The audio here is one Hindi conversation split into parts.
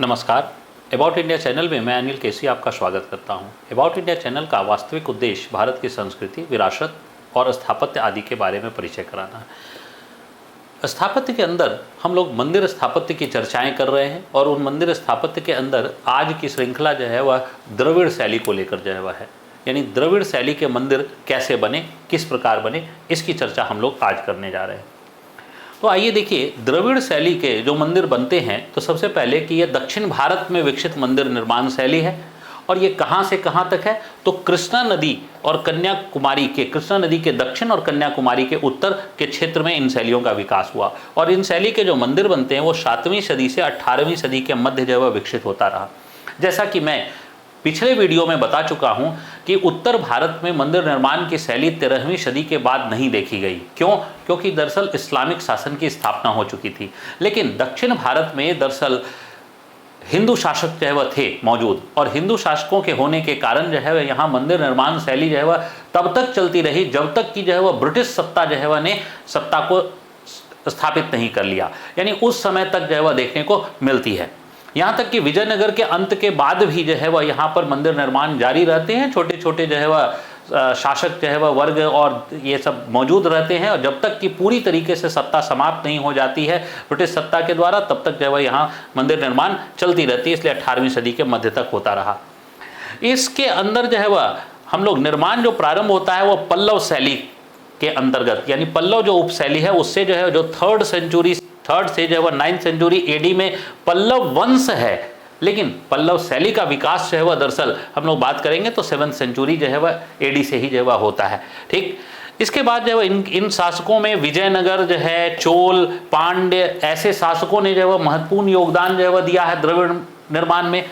नमस्कार। अबाउट इंडिया चैनल में मैं अनिल केसी आपका स्वागत करता हूं। अबाउट इंडिया चैनल का वास्तविक उद्देश्य भारत की संस्कृति, विरासत और स्थापत्य आदि के बारे में परिचय कराना है। स्थापत्य के अंदर हम लोग मंदिर स्थापत्य की चर्चाएं कर रहे हैं और उन मंदिर स्थापत्य के अंदर आज की श्रृंखला जो है वह द्रविड़ शैली को लेकर जो है वह है, यानी द्रविड़ शैली के मंदिर कैसे बने, किस प्रकार बने, इसकी चर्चा हम लोग आज करने जा रहे हैं। तो आइए देखिए, द्रविड़ शैली के जो मंदिर बनते हैं तो सबसे पहले कि ये दक्षिण भारत में विकसित मंदिर निर्माण शैली है और ये कहाँ से कहाँ तक है, तो कृष्णा नदी और कन्याकुमारी के, कृष्णा नदी के दक्षिण और कन्याकुमारी के उत्तर के क्षेत्र में इन शैलियों का विकास हुआ और इन शैली के जो मंदिर बनते हैं वो 7वीं सदी से 18वीं सदी के मध्य जो है वह विकसित होता रहा। जैसा कि मैं पिछले वीडियो में बता चुका हूं कि उत्तर भारत में मंदिर निर्माण की शैली 13वीं सदी के बाद नहीं देखी गई। क्यों? क्योंकि दरअसल इस्लामिक शासन की स्थापना हो चुकी थी। लेकिन दक्षिण भारत में दरअसल हिंदू शासक जो है वह थे मौजूद और हिंदू शासकों के होने के कारण जो है वह यहाँ मंदिर निर्माण शैली जो है वह तब तक चलती रही जब तक कि जो है वह ब्रिटिश सत्ता जो है वह ने सत्ता को स्थापित नहीं कर लिया, यानी उस समय तक जो है वह देखने को मिलती है। यहाँ तक कि विजयनगर के अंत के बाद भी जो है वह यहाँ पर मंदिर निर्माण जारी रहते हैं। छोटे छोटे जो है वह शासक जो है वह वर्ग और ये सब मौजूद रहते हैं और जब तक कि पूरी तरीके से सत्ता समाप्त नहीं हो जाती है ब्रिटिश सत्ता के द्वारा, तब तक जो है वह यहाँ मंदिर निर्माण चलती रहती है। इसलिए 18वीं सदी के मध्य तक होता रहा। इसके अंदर जो है वह हम लोग निर्माण जो प्रारंभ होता है वह पल्लव शैली के अंतर्गत, यानी पल्लव जो उपशैली है उससे जो है जो थर्ड से जो है वह 9th सेंचुरी एडी में पल्लव वंश है। लेकिन पल्लव शैली का विकास जो है वह दरअसल हम लोग बात करेंगे तो 7th सेंचुरी जो है वह एडी से ही जो है वह होता है। ठीक, इसके बाद जो है इन शासकों में विजयनगर जो है, चोल, पांड्य, ऐसे शासकों ने जो है वह महत्वपूर्ण योगदान जो है वह दिया है द्रविड़ निर्माण में।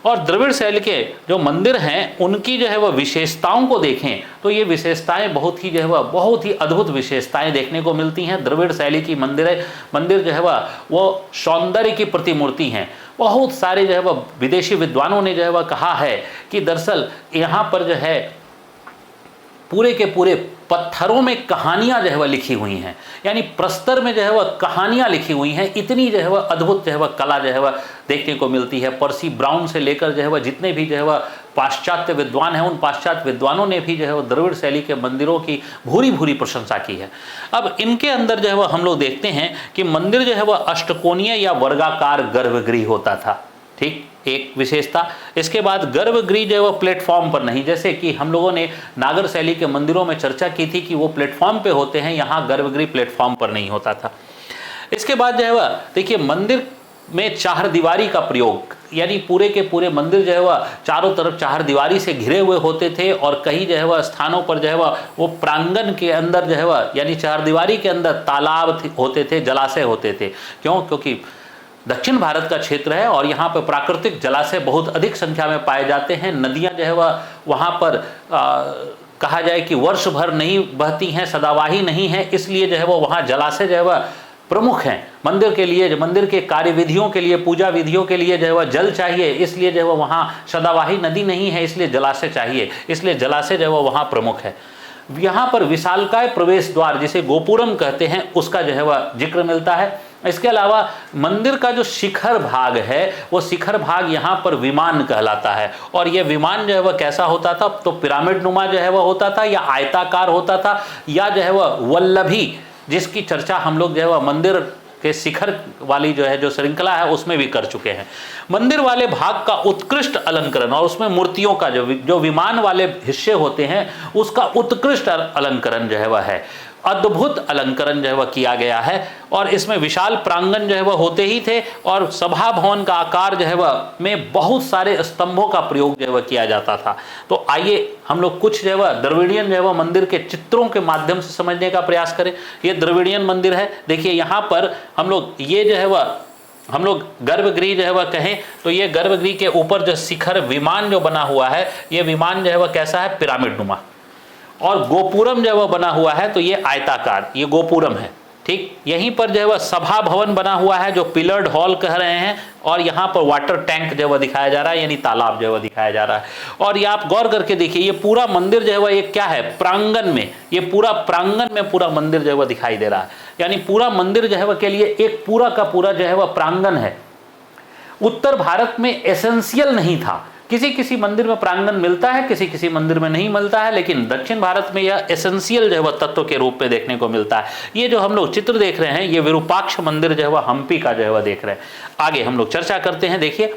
और द्रविड़ शैली के जो मंदिर हैं उनकी जो है वह विशेषताओं को देखें तो ये विशेषताएं बहुत ही जो है वह बहुत ही अद्भुत विशेषताएं देखने को मिलती हैं। द्रविड़ शैली की मंदिर जो है वह वो सौंदर्य की प्रतिमूर्ति हैं। बहुत सारे जो है वह विदेशी विद्वानों ने जो है वह कहा है कि दरअसल यहाँ पर जो है पूरे के पूरे पत्थरों में कहानियां जो है वह लिखी हुई हैं, यानी प्रस्तर में जो है वह कहानियां लिखी हुई हैं। इतनी जो है वह अद्भुत जो है वह कला जो है वह देखने को मिलती है। पर्सी ब्राउन से लेकर जो है वह जितने भी जो है वह पाश्चात्य विद्वान हैं उन पाश्चात्य विद्वानों ने भी जो है वह द्रविड़ शैली के मंदिरों की भूरी भूरी प्रशंसा की है। अब इनके अंदर जो है वह हम लोग देखते हैं कि मंदिर जो है वह अष्टकोणीय या वर्गाकार गर्भगृह होता था। ठीक, एक विशेषता। इसके बाद गर्भगृह जो है वह प्लेटफॉर्म पर नहीं, जैसे कि हम लोगों ने नागर शैली के मंदिरों में चर्चा की थी कि वो प्लेटफॉर्म पे होते हैं, यहाँ गर्भगृह प्लेटफॉर्म पर नहीं होता था। इसके बाद जो है वह देखिए मंदिर में चारदीवारी का प्रयोग, यानी पूरे के पूरे मंदिर जो है वह चारों तरफ चारदीवारी से घिरे हुए होते थे और कई जो है वह स्थानों पर जो है वह वो प्रांगण के अंदर जो है वह यानी चारदीवारी के अंदर तालाब होते थे, जलाशय होते थे। क्यों? क्योंकि दक्षिण भारत का क्षेत्र है और यहाँ पर प्राकृतिक जलाशय बहुत अधिक संख्या में पाए जाते हैं। नदियाँ जो है वह वहाँ पर कहा जाए कि वर्ष भर नहीं बहती हैं, सदावाही नहीं है, इसलिए जो है वह वहाँ जलाशय जो है वह प्रमुख हैं मंदिर के लिए। मंदिर के कार्य विधियों के लिए, पूजा विधियों के लिए जो है वह जल चाहिए, इसलिए जो है वह वहाँ सदावाही नदी नहीं है, इसलिए जलाशय चाहिए, इसलिए जलाशय जो है वह वहाँ प्रमुख है। यहाँ पर विशालकाय प्रवेश द्वार जिसे गोपुरम कहते हैं उसका जो है वह जिक्र मिलता है। इसके अलावा मंदिर का जो शिखर भाग है वो शिखर भाग यहाँ पर विमान कहलाता है और यह विमान जो है वह कैसा होता था, तो पिरामिड नुमा जो है वह होता था या आयताकार होता था या जो है वह वल्लभी, जिसकी चर्चा हम लोग जो है वह मंदिर के शिखर वाली जो है जो श्रृंखला है उसमें भी कर चुके हैं। मंदिर वाले भाग का उत्कृष्ट अलंकरण और उसमें मूर्तियों का जो विमान वाले हिस्से होते हैं उसका उत्कृष्ट अलंकरण जो है वह है, अद्भुत अलंकरण जो है वह किया गया है और इसमें विशाल प्रांगण जो है वह होते ही थे और सभा भवन का आकार जो है वह में बहुत सारे स्तंभों का प्रयोग जो है वह किया जाता था। तो आइए हम लोग कुछ जो है वह द्रविड़ियन जो है वह मंदिर के चित्रों के माध्यम से समझने का प्रयास करें। ये द्रविड़ियन मंदिर है। देखिए यहाँ पर हम लोग ये जो है वह हम लोग गर्भगृह जो है वह कहें तो ये गर्भगृह के ऊपर जो शिखर विमान जो बना हुआ है ये विमान जो है वह कैसा है, पिरामिड नुमा, और गोपुरम जो वह बना हुआ है तो ये आयताकार, ये गोपुरम है। ठीक, यहीं पर जो है वह सभा भवन बना हुआ है जो पिलर्ड हॉल कह रहे हैं और यहाँ पर वाटर टैंक जो है वह दिखाया जा रहा है, यानी तालाब जो है वह दिखाया जा रहा है। और ये आप गौर करके देखिए ये पूरा मंदिर जो है वह एक क्या है, प्रांगण में, ये पूरा प्रांगण में पूरा मंदिर जो है वह दिखाई दे रहा है, यानी पूरा मंदिर जो है वह के लिए एक पूरा का पूरा जो है वह प्रांगण है। उत्तर भारत में एसेंशियल नहीं था। किसी किसी मंदिर में प्रांगण मिलता है, किसी किसी मंदिर में नहीं मिलता है, लेकिन दक्षिण भारत में यह एसेंशियल जो है वह तत्व के रूप में देखने को मिलता है। ये जो हम लोग चित्र देख रहे हैं, ये विरूपाक्ष मंदिर जो है वह हम्पी का जो है वह देख रहे हैं। आगे हम लोग चर्चा करते हैं। देखिए,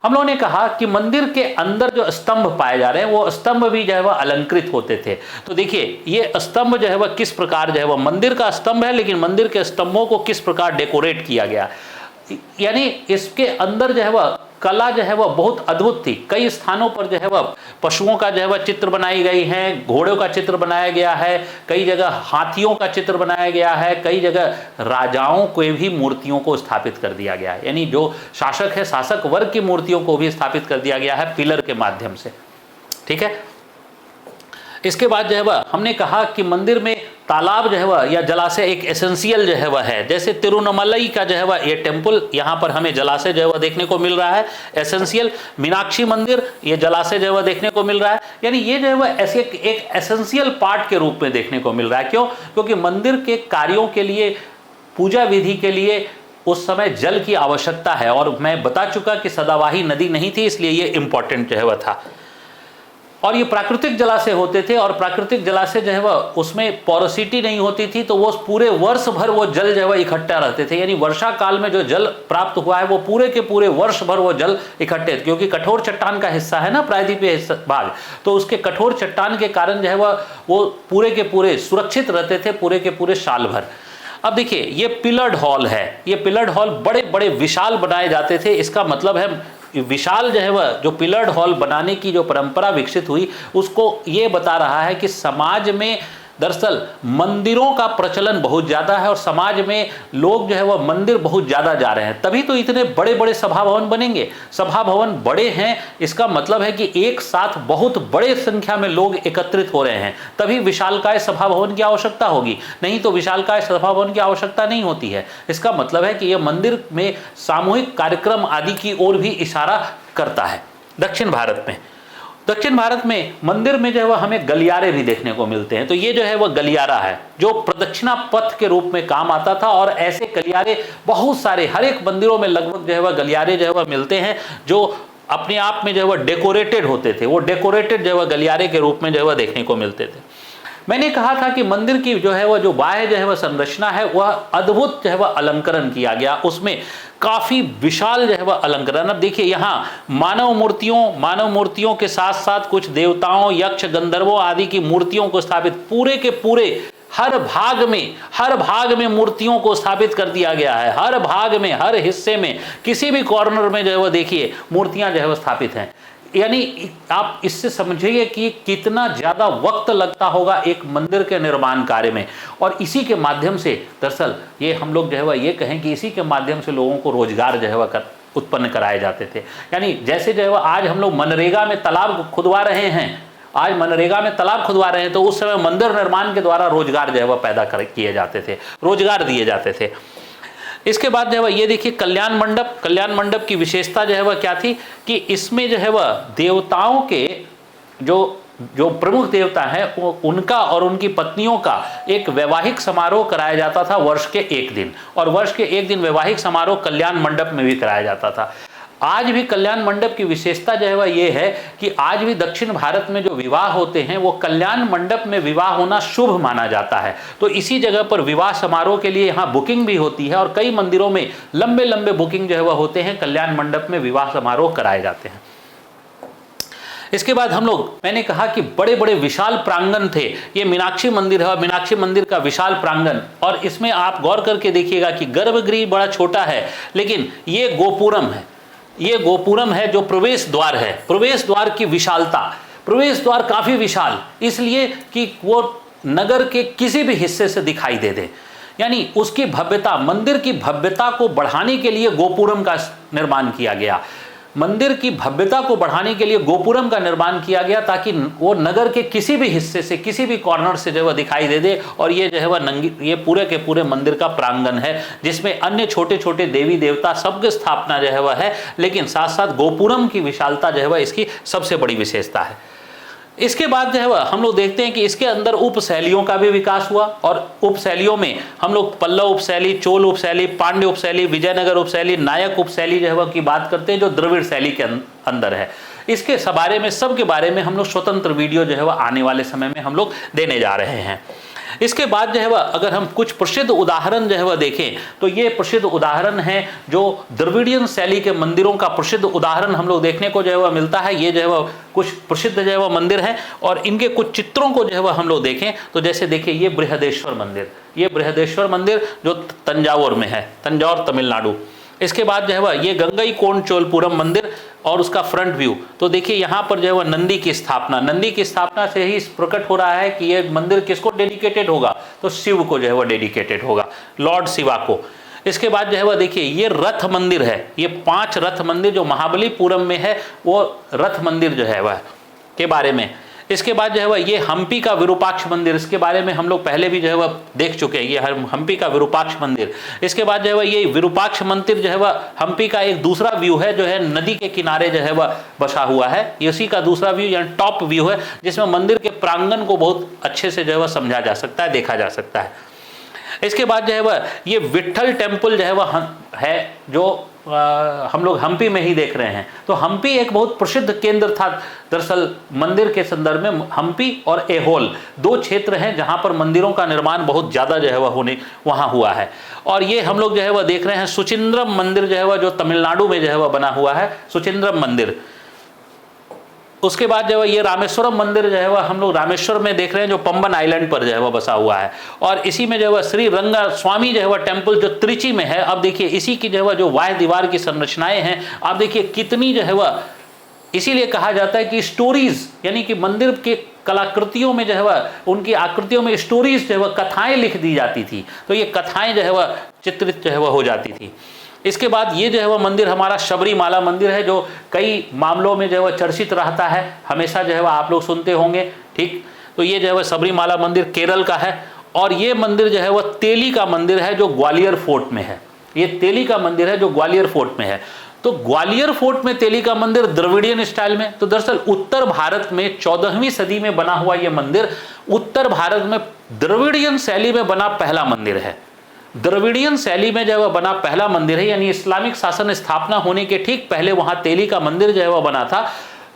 हम लोगों ने कहा कि मंदिर के अंदर जो स्तंभ पाए जा रहे हैं वो स्तंभ भी जो है वह अलंकृत होते थे। तो देखिए, ये स्तंभ जो है वह किस प्रकार जो है वह मंदिर का स्तंभ है, लेकिन मंदिर के स्तंभों को किस प्रकार डेकोरेट किया गया, यानी इसके अंदर जो है वह कला जो है वह बहुत अद्भुत थी। कई स्थानों पर जो है वह पशुओं का जो है वह चित्र बनाई गई है, घोड़ों का चित्र बनाया गया है, कई जगह हाथियों का चित्र बनाया गया है, कई जगह राजाओं को भी मूर्तियों को स्थापित कर दिया गया है, यानी जो शासक है, शासक वर्ग की मूर्तियों को भी स्थापित कर दिया गया है पिलर के माध्यम से। ठीक है, इसके बाद जो है वह हमने कहा कि मंदिर में तालाब जो है वह या जलाशय एक एसेंशियल जो है वह है। जैसे तिरुवन्नमलई का जो है वह ये टेम्पल, यहाँ पर हमें जलाशय जो है वह देखने को मिल रहा है, एसेंशियल। मीनाक्षी मंदिर, ये जलाशय जो है वह देखने को मिल रहा है, यानी ये जो है वह ऐसे एक एसेंशियल पार्ट के रूप में देखने को मिल रहा है। क्यों? क्योंकि मंदिर के कार्यों के लिए, पूजा विधि के लिए उस समय जल की आवश्यकता है, और मैं बता चुका कि सदावाही नदी नहीं थी, इसलिए ये इंपॉर्टेंट जो है वह था। और ये प्राकृतिक जलाशय होते थे, और प्राकृतिक जलाशय जो है वह उसमें पोरोसिटी नहीं होती थी, तो वो पूरे वर्ष भर वो जल जो है वह इकट्ठा रहते थे, यानी वर्षा काल में जो जल प्राप्त हुआ है वो पूरे के पूरे वर्ष भर वो जल इकट्ठे, क्योंकि कठोर चट्टान का हिस्सा है ना प्रायद्वीपीय भाग, तो उसके कठोर चट्टान के कारण जो है वो पूरे के पूरे सुरक्षित रहते थे पूरे के पूरे साल भर। अब देखिए, ये पिलर्ड हॉल है, ये पिलर्ड हॉल बड़े बड़े विशाल बनाए जाते थे। इसका मतलब है विशाल जो है वह जो पिलर्ड हॉल बनाने की जो परंपरा विकसित हुई, उसको ये बता रहा है कि समाज में दरअसल मंदिरों का प्रचलन बहुत ज़्यादा है, और समाज में लोग जो है वह मंदिर बहुत ज़्यादा जा रहे हैं, तभी तो इतने बड़े बड़े सभा भवन बनेंगे। सभा भवन बड़े हैं, इसका मतलब है कि एक साथ बहुत बड़े संख्या में लोग एकत्रित हो रहे हैं, तभी विशालकाय सभा भवन की आवश्यकता होगी, नहीं तो विशालकाय सभा भवन की आवश्यकता नहीं होती है। इसका मतलब है कि यह मंदिर में सामूहिक कार्यक्रम आदि की ओर भी इशारा करता है। दक्षिण भारत में मंदिर में जो है वह हमें गलियारे भी देखने को मिलते हैं। तो ये जो है वह गलियारा है जो प्रदक्षिणा पथ के रूप में काम आता था, और ऐसे गलियारे बहुत सारे, हर एक मंदिरों में लगभग जो है वह गलियारे जो है वह मिलते हैं, जो अपने आप में जो है वह डेकोरेटेड होते थे। वो डेकोरेटेड जो है वह गलियारे के रूप में जो है वह देखने को मिलते थे। मैंने कहा था कि मंदिर की जो है वह जो बाह्य जो है वह संरचना है, वह अद्भुत जो है वह अलंकरण किया गया, उसमें काफी विशाल जो है वह अलंकरण। अब देखिए, यहाँ मानव मूर्तियों के साथ साथ कुछ देवताओं, यक्ष, गंधर्वों आदि की मूर्तियों को स्थापित, पूरे के पूरे हर भाग में मूर्तियों को स्थापित कर दिया गया है। हर भाग में, हर हिस्से में, किसी भी कॉर्नर में जो है वह देखिए मूर्तियां जो है वह स्थापित हैं। यानी आप इससे समझिए कि कितना ज्यादा वक्त लगता होगा एक मंदिर के निर्माण कार्य में, और इसी के माध्यम से दरअसल ये हम लोग जो है वह ये कहें कि इसी के माध्यम से लोगों को रोजगार जो है वह उत्पन्न कराए जाते थे। यानी जैसे जो है वह आज हम लोग मनरेगा में तालाब खुदवा रहे हैं, तो उस समय मंदिर निर्माण के द्वारा रोजगार जो है वह पैदा किए जाते थे, रोजगार दिए जाते थे। इसके बाद जो है ये देखिए कल्याण मंडप की विशेषता जो है वह क्या थी कि इसमें जो है वह देवताओं के जो प्रमुख देवता हैं उनका और उनकी पत्नियों का एक वैवाहिक समारोह कराया जाता था वर्ष के एक दिन, और वर्ष के एक दिन वैवाहिक समारोह कल्याण मंडप में भी कराया जाता था। आज भी कल्याण मंडप की विशेषता जो है वह ये है कि आज भी दक्षिण भारत में जो विवाह होते हैं वो कल्याण मंडप में विवाह होना शुभ माना जाता है। तो इसी जगह पर विवाह समारोह के लिए यहाँ बुकिंग भी होती है, और कई मंदिरों में लंबे बुकिंग जो है वह होते हैं, कल्याण मंडप में विवाह समारोह कराए जाते हैं। इसके बाद मैंने कहा कि बड़े बड़े विशाल प्रांगण थे। ये मीनाक्षी मंदिर है, मीनाक्षी मंदिर का विशाल प्रांगण, और इसमें आप गौर करके देखिएगा कि गर्भगृह बड़ा छोटा है, लेकिन ये गोपुरम है जो प्रवेश द्वार है। प्रवेश द्वार की विशालता, प्रवेश द्वार काफी विशाल इसलिए कि वो नगर के किसी भी हिस्से से दिखाई दे, यानी उसकी भव्यता, मंदिर की भव्यता को बढ़ाने के लिए गोपुरम का निर्माण किया गया। मंदिर की भव्यता को बढ़ाने के लिए गोपुरम का निर्माण किया गया, ताकि वो नगर के किसी भी हिस्से से, किसी भी कॉर्नर से जो है वह दिखाई दे। और ये जो है वह ये पूरे के पूरे मंदिर का प्रांगण है, जिसमें अन्य छोटे छोटे देवी देवता सबकी स्थापना जो है वह है, लेकिन साथ साथ गोपुरम की विशालता जो है वह इसकी सबसे बड़ी विशेषता है। इसके बाद जो है वह हम लोग देखते हैं कि इसके अंदर उपशैलियों का भी विकास हुआ, और उपशैलियों में हम लोग पल्लव उपशैली, चोल उपशैली, पांड्य उपशैली, विजयनगर उपशैली, नायक उपशैली जो है वह की बात करते हैं, जो द्रविड़ शैली के अंदर है। इसके बारे में, सब के बारे में हम लोग स्वतंत्र वीडियो जो है वह आने वाले समय में हम लोग देने जा रहे हैं। इसके बाद जो है वह अगर हम कुछ प्रसिद्ध उदाहरण जो है वह देखें, तो ये प्रसिद्ध उदाहरण है जो द्रविड़ियन शैली के मंदिरों का प्रसिद्ध उदाहरण हम लोग देखने को जो है वह मिलता है। ये जो है वह कुछ प्रसिद्ध जो है वह मंदिर है, और इनके कुछ चित्रों को जो है वह हम लोग देखें तो जैसे देखिए ये बृहदेश्वर मंदिर, ये बृहदेश्वर मंदिर जो तंजावुर में है, तंजौर तमिलनाडु। इसके बाद जो है वह ये गंगईकोंड चोलपुरम मंदिर और उसका फ्रंट व्यू, तो देखिए यहाँ पर जो है वह नंदी की स्थापना से ही प्रकट हो रहा है कि ये मंदिर किसको डेडिकेटेड होगा, तो शिव को जो है वह डेडिकेटेड होगा, लॉर्ड शिवा को। इसके बाद जो है वह देखिए ये रथ मंदिर है, ये 5 रथ मंदिर जो महाबलीपुरम में है वो रथ मंदिर जो है वह के बारे में। इसके बाद जो है वह ये हम्पी का विरूपाक्ष मंदिर, इसके बारे में हम लोग पहले भी जो है वह देख चुके हैं, ये हम्पी का विरूपाक्ष मंदिर। इसके बाद जो है वह ये विरूपाक्ष मंदिर जो है वह हम्पी का एक दूसरा व्यू है, जो है नदी के किनारे जो है वह बसा हुआ है, इसी का दूसरा व्यू यानी टॉप व्यू है, जिसमें मंदिर के प्रांगण को बहुत अच्छे से जो है वह समझा जा सकता है, देखा जा सकता है। इसके बाद जो है वह ये विट्ठल टेम्पल जो है वह है, जो हम लोग हम्पी में ही देख रहे हैं। तो हम्पी एक बहुत प्रसिद्ध केंद्र था दरअसल मंदिर के संदर्भ में। हम्पी और ऐहोल 2 क्षेत्र हैं जहां पर मंदिरों का निर्माण बहुत ज़्यादा जो है वह वहाँ हुआ है। और ये हम लोग जो है वह देख रहे हैं सुचिंद्रम मंदिर जो है वह, जो तमिलनाडु में जो है वह बना हुआ है, सुचिंद्रम मंदिर। उसके बाद जो है ये रामेश्वरम मंदिर जो है वह हम लोग रामेश्वर में देख रहे हैं, जो पंबन आइलैंड पर जो है वह बसा हुआ है। और इसी में जो है वह श्री रंगा स्वामी जो है वह टेम्पल जो त्रिची में है। अब देखिए इसी की जो है वह जो वाह दीवार की संरचनाएं हैं, आप देखिए कितनी जो है वह, इसीलिए कहा जाता है कि स्टोरीज, यानी कि मंदिर के कलाकृतियों में जो है वह, उनकी आकृतियों में स्टोरीज जो है वह, कथाएं लिख दी जाती थी, तो ये कथाएं जो है वह चित्रित जो है वह हो जाती थी। इसके बाद ये जो है वह मंदिर हमारा शबरीमाला मंदिर है, जो कई मामलों में जो है वह चर्चित रहता है, हमेशा जो है वह आप लोग सुनते होंगे, ठीक। तो ये जो है वह शबरीमाला मंदिर केरल का है। और ये मंदिर जो है वह तेली का मंदिर है, जो ग्वालियर फोर्ट में है। ये तेली का मंदिर है जो ग्वालियर फोर्ट में है। तो ग्वालियर फोर्ट में तेली का मंदिर द्रविडियन स्टाइल में, तो दरअसल उत्तर भारत में 14वीं सदी में बना हुआ यह मंदिर उत्तर भारत में द्रविडियन शैली में बना पहला मंदिर है। द्रविडियन शैली में जो है बना पहला मंदिर है, यानी इस्लामिक शासन स्थापना होने के ठीक पहले वहां तेली का मंदिर जो है वह बना था।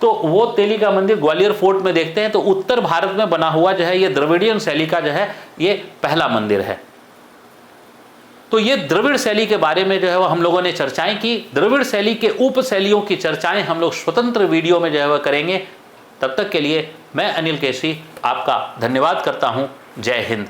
तो वो तेली का मंदिर ग्वालियर फोर्ट में देखते हैं, तो उत्तर भारत में बना हुआ जो है ये द्रविडियन शैली का जो है ये पहला मंदिर है। तो ये द्रविड़ शैली के बारे में जो है वह हम लोगों ने चर्चाएं की। द्रविड़ शैली के उप शैलियों की चर्चाएं हम लोग स्वतंत्र वीडियो में जो है वह करेंगे। तब तक के लिए मैं अनिल केसी आपका धन्यवाद करता हूं। जय हिंद।